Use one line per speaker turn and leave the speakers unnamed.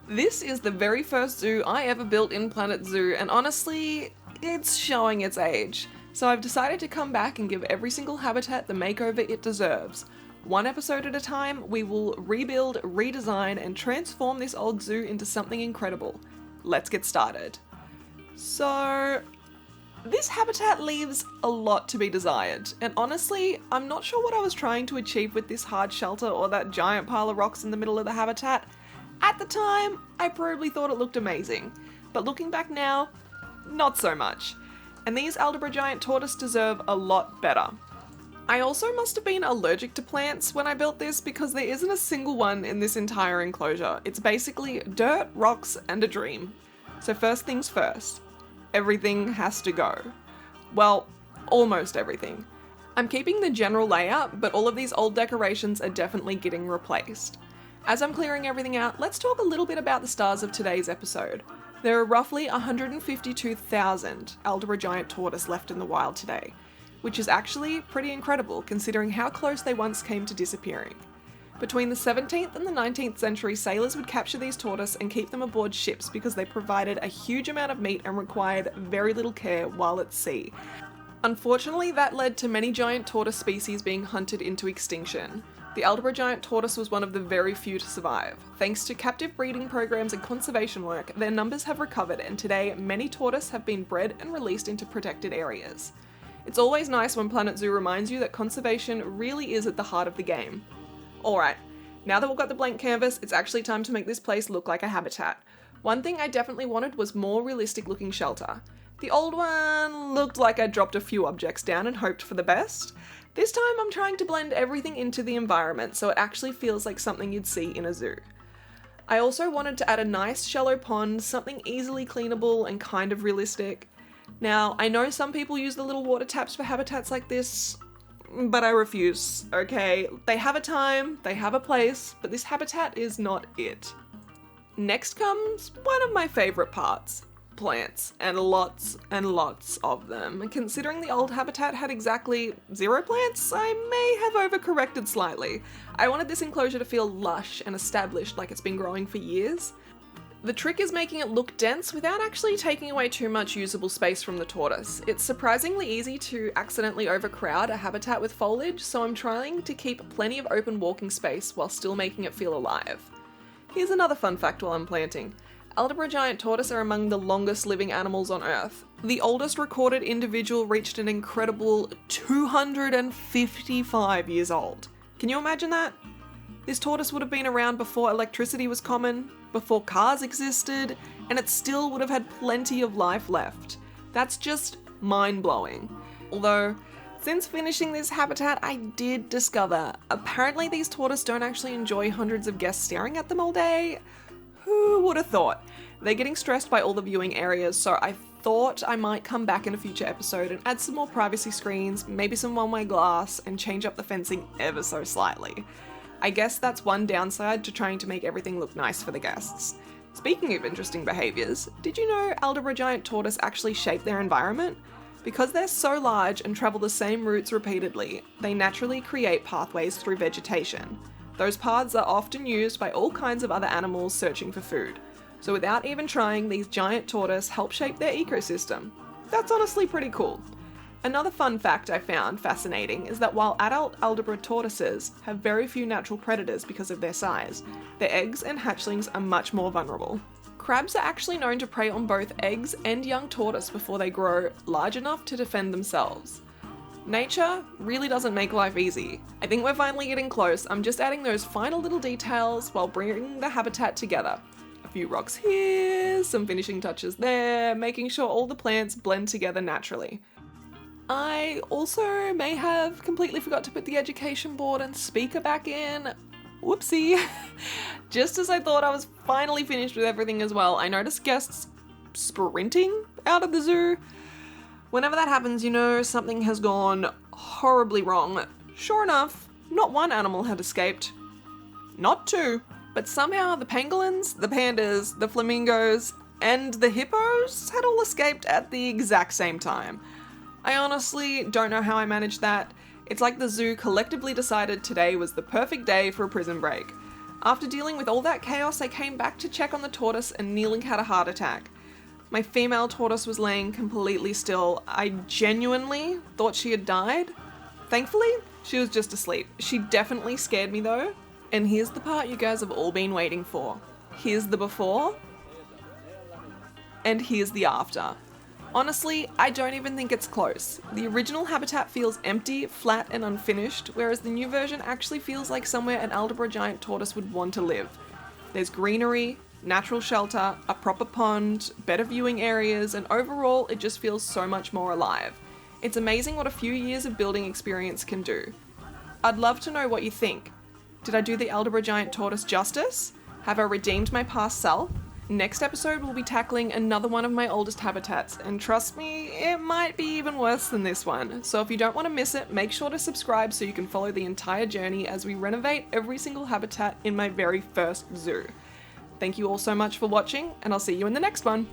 This is the very first zoo I ever built in Planet Zoo, and honestly, it's showing its age. So I've decided to come back and give every single habitat the makeover it deserves. One episode at a time, we will rebuild, redesign, and transform this old zoo into something incredible. Let's get started. So, this habitat leaves a lot to be desired, and honestly, I'm not sure what I was trying to achieve with this hard shelter or that giant pile of rocks in the middle of the habitat. At the time, I probably thought it looked amazing, but looking back now, not so much. And these Aldabra Giant Tortoise deserve a lot better. I also must have been allergic to plants when I built this because there isn't a single one in this entire enclosure. It's basically dirt, rocks, and a dream. So first things first, everything has to go. Well, almost everything. I'm keeping the general layout, but all of these old decorations are definitely getting replaced. As I'm clearing everything out, let's talk a little bit about the stars of today's episode. There are roughly 152,000 Aldabra Giant Tortoise left in the wild today, which is actually pretty incredible considering how close they once came to disappearing. Between the 17th and the 19th century, sailors would capture these tortoise and keep them aboard ships because they provided a huge amount of meat and required very little care while at sea. Unfortunately, that led to many giant tortoise species being hunted into extinction. The Aldabra Giant Tortoise was one of the very few to survive. Thanks to captive breeding programs and conservation work, their numbers have recovered, and today many tortoise have been bred and released into protected areas. It's always nice when Planet Zoo reminds you that conservation really is at the heart of the game. Alright, now that we've got the blank canvas, it's actually time to make this place look like a habitat. One thing I definitely wanted was more realistic looking shelter. The old one looked like I dropped a few objects down and hoped for the best. This time I'm trying to blend everything into the environment so it actually feels like something you'd see in a zoo. I also wanted to add a nice shallow pond, something easily cleanable and kind of realistic. Now, I know some people use the little water taps for habitats like this, but I refuse, okay? They have a time, they have a place, but this habitat is not it. Next comes one of my favourite parts. Plants, and lots of them. Considering the old habitat had exactly 0 plants, I may have overcorrected slightly. I wanted this enclosure to feel lush and established like it's been growing for years. The trick is making it look dense without actually taking away too much usable space from the tortoise. It's surprisingly easy to accidentally overcrowd a habitat with foliage, so I'm trying to keep plenty of open walking space while still making it feel alive. Here's another fun fact while I'm planting. Aldabra Giant Tortoise are among the longest living animals on Earth. The oldest recorded individual reached an incredible 255 years old. Can you imagine that? This tortoise would have been around before electricity was common, before cars existed, and it still would have had plenty of life left. That's just mind-blowing. Although, since finishing this habitat, I did discover apparently these tortoises don't actually enjoy hundreds of guests staring at them all day. Who would have thought? They're getting stressed by all the viewing areas, so I thought I might come back in a future episode and add some more privacy screens, maybe some one-way glass, and change up the fencing ever so slightly. I guess that's one downside to trying to make everything look nice for the guests. Speaking of interesting behaviours, did you know Aldabra Giant Tortoise actually shape their environment? Because they're so large and travel the same routes repeatedly, they naturally create pathways through vegetation. Those paths are often used by all kinds of other animals searching for food. So without even trying, these giant tortoise help shape their ecosystem. That's honestly pretty cool. Another fun fact I found fascinating is that while adult Aldabra tortoises have very few natural predators because of their size, their eggs and hatchlings are much more vulnerable. Crabs are actually known to prey on both eggs and young tortoise before they grow large enough to defend themselves. Nature really doesn't make life easy. I think we're finally getting close. I'm just adding those final little details while bringing the habitat together. A few rocks here, some finishing touches there, making sure all the plants blend together naturally. I also may have completely forgot to put the education board and speaker back in. Whoopsie. Just as I thought I was finally finished with everything as well, I noticed guests sprinting out of the zoo. Whenever that happens, you know something has gone horribly wrong. Sure enough, not one animal had escaped. Not 2. But somehow the pangolins, the pandas, the flamingos, and the hippos had all escaped at the exact same time. I honestly don't know how I managed that. It's like the zoo collectively decided today was the perfect day for a prison break. After dealing with all that chaos, I came back to check on the tortoise and nearly had a heart attack. My female tortoise was laying completely still. I genuinely thought she had died. Thankfully, she was just asleep. She definitely scared me though. And here's the part you guys have all been waiting for. Here's the before, and here's the after. Honestly, I don't even think it's close. The original habitat feels empty, flat, and unfinished, whereas the new version actually feels like somewhere an Aldabra Giant Tortoise would want to live. There's greenery, natural shelter, a proper pond, better viewing areas, and overall it just feels so much more alive. It's amazing what a few years of building experience can do. I'd love to know what you think. Did I do the Aldabra Giant Tortoise justice? Have I redeemed my past self? Next episode we'll be tackling another one of my oldest habitats, and trust me, it might be even worse than this one. So if you don't want to miss it, make sure to subscribe so you can follow the entire journey as we renovate every single habitat in my very first zoo. Thank you all so much for watching, and I'll see you in the next one.